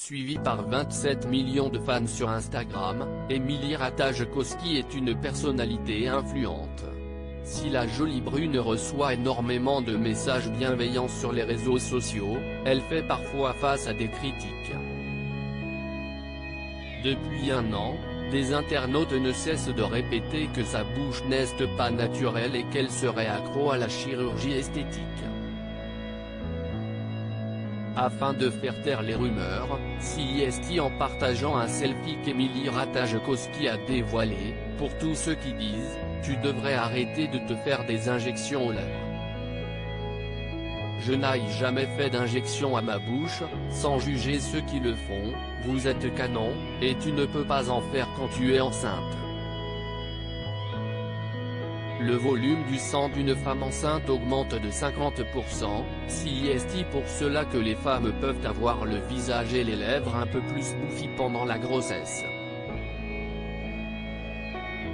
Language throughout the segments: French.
Suivie par 27 millions de fans sur Instagram, Émilie Ratajkowski est une personnalité influente. Si la jolie brune reçoit énormément de messages bienveillants sur les réseaux sociaux, elle fait parfois face à des critiques. Depuis un an, des internautes ne cessent de répéter que sa bouche n'est pas naturelle et qu'elle serait accro à la chirurgie esthétique. Afin de faire taire les rumeurs, CIST en partageant un selfie qu'Émilie Ratajkowski a dévoilé, pour tous ceux qui disent « Tu devrais arrêter de te faire des injections aux lèvres. Je n'ai jamais fait d'injection à ma bouche, sans juger ceux qui le font, vous êtes canon, et tu ne peux pas en faire quand tu es enceinte. » Le volume du sang d'une femme enceinte augmente de 50%, CIST pour cela que les femmes peuvent avoir le visage et les lèvres un peu plus bouffis pendant la grossesse.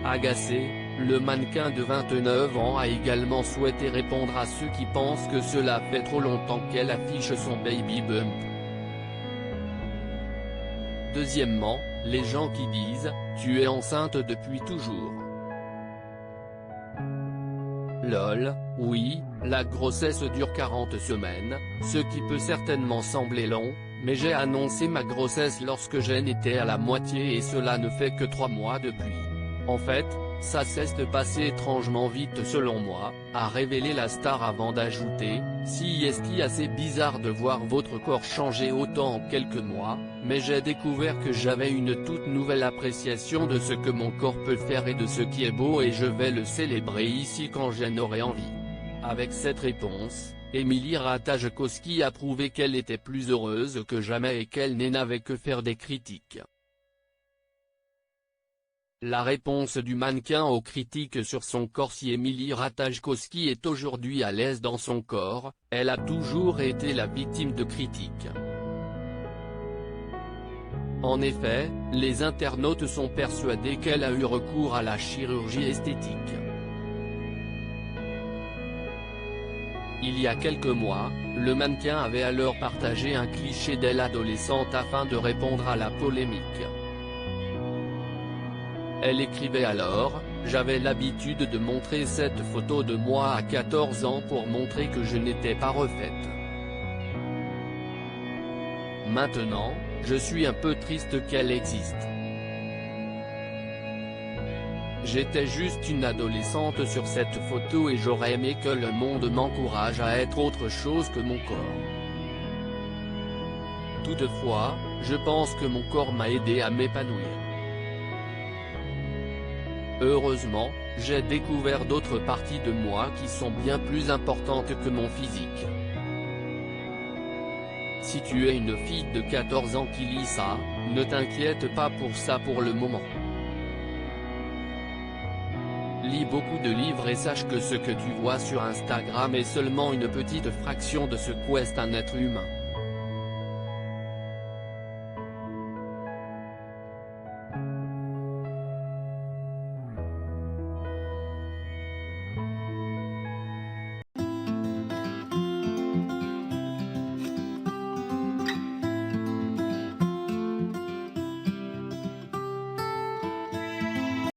Agacé, le mannequin de 29 ans a également souhaité répondre à ceux qui pensent que cela fait trop longtemps qu'elle affiche son baby bump. Deuxièmement, les gens qui disent « Tu es enceinte depuis toujours ». Lol, oui, la grossesse dure 40 semaines, ce qui peut certainement sembler long, mais j'ai annoncé ma grossesse lorsque j'en étais à la moitié et cela ne fait que 3 mois depuis. En fait, ça s'est passé étrangement vite selon moi, a révélé la star avant d'ajouter « CIST assez bizarre de voir votre corps changer autant en quelques mois, mais j'ai découvert que j'avais une toute nouvelle appréciation de ce que mon corps peut faire et de ce qui est beau et je vais le célébrer ici quand j'en aurai envie. » Avec cette réponse, Émilie Ratajkowski a prouvé qu'elle était plus heureuse que jamais et qu'elle n'avait que faire des critiques. La réponse du mannequin aux critiques sur son corps. Si Émilie Ratajkowski est aujourd'hui à l'aise dans son corps, elle a toujours été la victime de critiques. En effet, les internautes sont persuadés qu'elle a eu recours à la chirurgie esthétique. Il y a quelques mois, le mannequin avait alors partagé un cliché d'elle adolescente afin de répondre à la polémique. Elle écrivait alors « J'avais l'habitude de montrer cette photo de moi à 14 ans pour montrer que je n'étais pas refaite. Maintenant, je suis un peu triste qu'elle existe. J'étais juste une adolescente sur cette photo et j'aurais aimé que le monde m'encourage à être autre chose que mon corps. Toutefois, je pense que mon corps m'a aidé à m'épanouir. Heureusement, j'ai découvert d'autres parties de moi qui sont bien plus importantes que mon physique. Si tu es une fille de 14 ans qui lit ça, ne t'inquiète pas pour ça pour le moment. Lis beaucoup de livres et sache que ce que tu vois sur Instagram est seulement une petite fraction de ce qu'est un être humain.